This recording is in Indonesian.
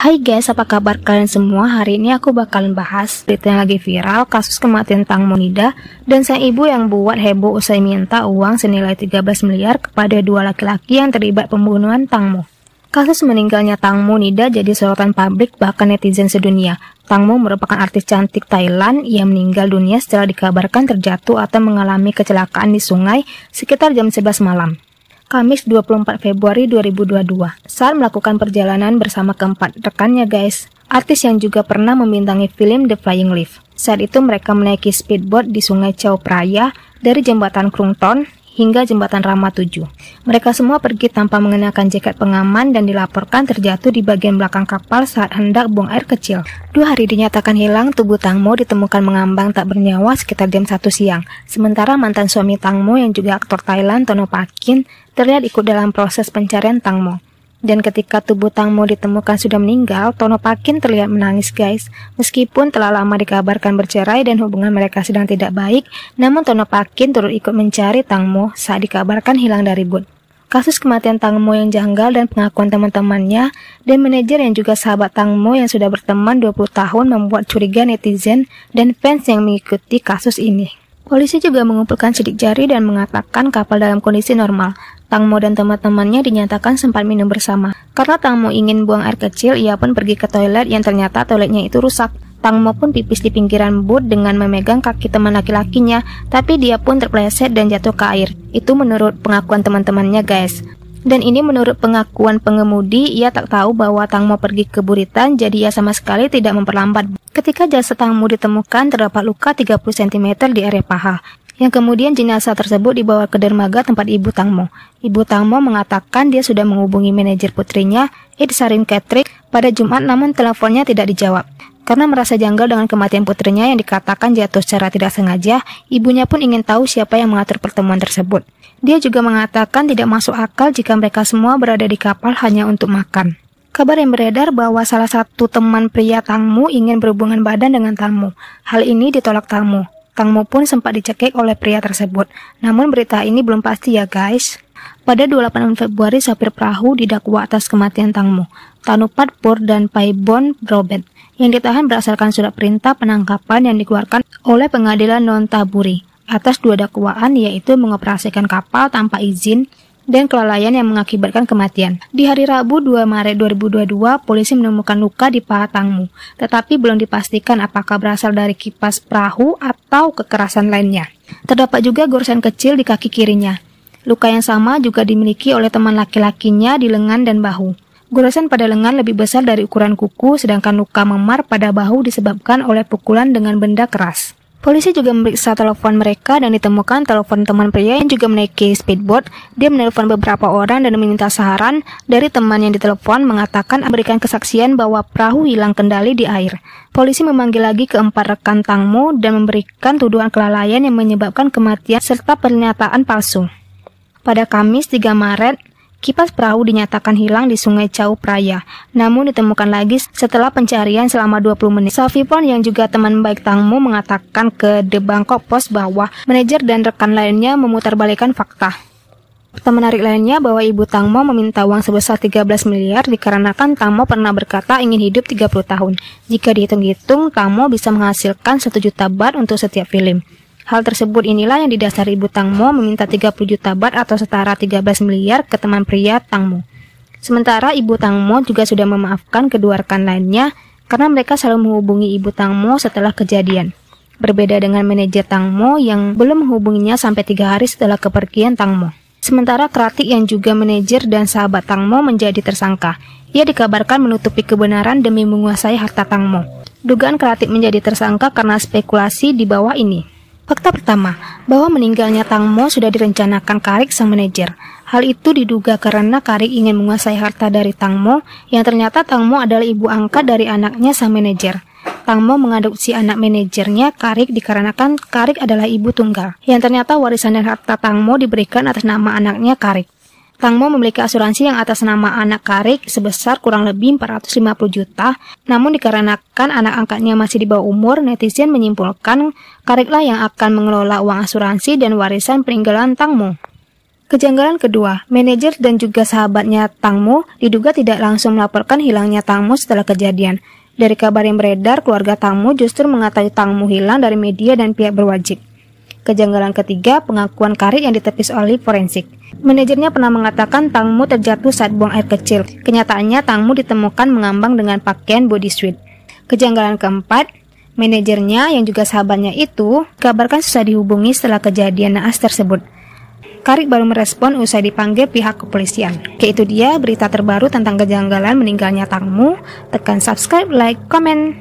Hai guys, apa kabar kalian semua? Hari ini aku bakalan bahas berita yang lagi viral, kasus kematian Tang Mo Nida dan sang ibu yang buat heboh usai minta uang senilai 13 miliar kepada dua laki-laki yang terlibat pembunuhan Tang Mo. Kasus meninggalnya Tang Mo Nida jadi sorotan publik bahkan netizen sedunia. Tang Mo merupakan artis cantik Thailand yang meninggal dunia setelah dikabarkan terjatuh atau mengalami kecelakaan di sungai sekitar jam 11 malam. Kamis 24 Februari 2022 saat melakukan perjalanan bersama keempat rekannya guys, artis yang juga pernah membintangi film The Flying Lift. Saat itu mereka menaiki speedboat di Sungai Chao Phraya dari jembatan Krung Thon hingga jembatan Rama 7. Mereka semua pergi tanpa mengenakan jaket pengaman dan dilaporkan terjatuh di bagian belakang kapal saat hendak buang air kecil. 2 hari dinyatakan hilang, tubuh Tang Mo ditemukan mengambang tak bernyawa sekitar jam 1 siang. Sementara mantan suami Tang Mo yang juga aktor Thailand Thonnopakin terlihat ikut dalam proses pencarian Tang Mo. Dan ketika tubuh Tang Mo ditemukan sudah meninggal, Thonnopakin terlihat menangis guys. Meskipun telah lama dikabarkan bercerai dan hubungan mereka sedang tidak baik, namun Thonnopakin turut ikut mencari Tang Mo saat dikabarkan hilang dari boot. Kasus kematian Tang Mo yang janggal dan pengakuan teman-temannya dan manajer yang juga sahabat Tang Mo yang sudah berteman 20 tahun membuat curiga netizen dan fans yang mengikuti kasus ini. Polisi juga mengumpulkan sidik jari dan mengatakan kapal dalam kondisi normal. Tang Mo dan teman-temannya dinyatakan sempat minum bersama. Karena Tang Mo ingin buang air kecil, ia pun pergi ke toilet yang ternyata toiletnya itu rusak. Tang Mo pun pipis di pinggiran boot dengan memegang kaki teman laki-lakinya, tapi dia pun terpleset dan jatuh ke air. Itu menurut pengakuan teman-temannya guys. Dan ini menurut pengakuan pengemudi, ia tak tahu bahwa Tang Mo pergi ke buritan, jadi ia sama sekali tidak memperlambat. Ketika jasad Tang Mo ditemukan, terdapat luka 30 cm di area paha, yang kemudian jenazah tersebut dibawa ke dermaga tempat ibu Tang Mo. Ibu Tang Mo mengatakan dia sudah menghubungi manajer putrinya, Sarin Catterick, pada Jumat namun teleponnya tidak dijawab. Karena merasa janggal dengan kematian putrinya yang dikatakan jatuh secara tidak sengaja, ibunya pun ingin tahu siapa yang mengatur pertemuan tersebut. Dia juga mengatakan tidak masuk akal jika mereka semua berada di kapal hanya untuk makan. Kabar yang beredar bahwa salah satu teman pria Tang Mo ingin berhubungan badan dengan Tang Mo. Hal ini ditolak Tang Mo. Tang Mo pun sempat dicekik oleh pria tersebut. Namun berita ini belum pasti ya guys. Pada 28 Februari, sopir perahu didakwa atas kematian Tang Mo, Tanupat Pur dan Paibon Robert, yang ditahan berdasarkan surat perintah penangkapan yang dikeluarkan oleh pengadilan Nonthaburi atas 2 dakwaan, yaitu mengoperasikan kapal tanpa izin dan kelalaian yang mengakibatkan kematian. Di hari Rabu 2 Maret 2022, polisi menemukan luka di paha Tang Mo, tetapi belum dipastikan apakah berasal dari kipas perahu atau kekerasan lainnya. Terdapat juga goresan kecil di kaki kirinya. Luka yang sama juga dimiliki oleh teman laki-lakinya di lengan dan bahu. Goresan pada lengan lebih besar dari ukuran kuku, sedangkan luka memar pada bahu disebabkan oleh pukulan dengan benda keras. Polisi juga memeriksa telepon mereka dan ditemukan telepon teman pria yang juga menaiki speedboat. Dia menelpon beberapa orang dan meminta saran dari teman yang ditelepon, mengatakan memberikan kesaksian bahwa perahu hilang kendali di air. Polisi memanggil lagi keempat rekan Tang Mo dan memberikan tuduhan kelalaian yang menyebabkan kematian serta pernyataan palsu. Pada Kamis 3 Maret, kipas perahu dinyatakan hilang di Sungai Chao Phraya, namun ditemukan lagi setelah pencarian selama 20 menit. Safipon yang juga teman baik Tang Mo mengatakan ke The Bangkok Post bahwa manajer dan rekan lainnya memutarbalikkan fakta. Fakta menarik lainnya bahwa ibu Tang Mo meminta uang sebesar 13 miliar dikarenakan Tang Mo pernah berkata ingin hidup 30 tahun. Jika dihitung-hitung, Tang Mo bisa menghasilkan 1 juta baht untuk setiap film. Hal tersebut inilah yang didasari ibu Tang Mo meminta 30 juta baht atau setara 13 miliar ke teman pria Tang Mo. Sementara ibu Tang Mo juga sudah memaafkan kedua rekan lainnya karena mereka selalu menghubungi ibu Tang Mo setelah kejadian. Berbeda dengan manajer Tang Mo yang belum menghubunginya sampai 3 hari setelah kepergian Tang Mo. Sementara Kratik yang juga manajer dan sahabat Tang Mo menjadi tersangka. Ia dikabarkan menutupi kebenaran demi menguasai harta Tang Mo. Dugaan Kratik menjadi tersangka karena spekulasi di bawah ini. Fakta pertama, bahwa meninggalnya Tang Mo sudah direncanakan Karik sang manajer. Hal itu diduga karena Karik ingin menguasai harta dari Tang Mo, yang ternyata Tang Mo adalah ibu angkat dari anaknya sang manajer. Tang Mo mengadopsi anak manajernya Karik dikarenakan Karik adalah ibu tunggal, yang ternyata warisan dan harta Tang Mo diberikan atas nama anaknya Karik. Tang Mo memiliki asuransi yang atas nama anak Karik sebesar kurang lebih 450 juta, namun dikarenakan anak angkatnya masih di bawah umur, netizen menyimpulkan Kariklah yang akan mengelola uang asuransi dan warisan peninggalan Tang Mo. Kejanggalan kedua, manajer dan juga sahabatnya Tang Mu diduga tidak langsung melaporkan hilangnya Tang Mu setelah kejadian. Dari kabar yang beredar, keluarga Tang Mu justru mengetahui Tang Mu hilang dari media dan pihak berwajib. Kejanggalan ketiga, pengakuan Karik yang ditepis oleh forensik. Manajernya pernah mengatakan Tang Mu terjatuh saat buang air kecil. Kenyataannya Tang Mu ditemukan mengambang dengan pakaian bodysuit. Kejanggalan keempat, manajernya yang juga sahabatnya itu kabarkan susah dihubungi setelah kejadian naas tersebut. Karik baru merespon usai dipanggil pihak kepolisian. Oke, itu dia berita terbaru tentang kejanggalan meninggalnya Tang Mu. Tekan subscribe, like, komen.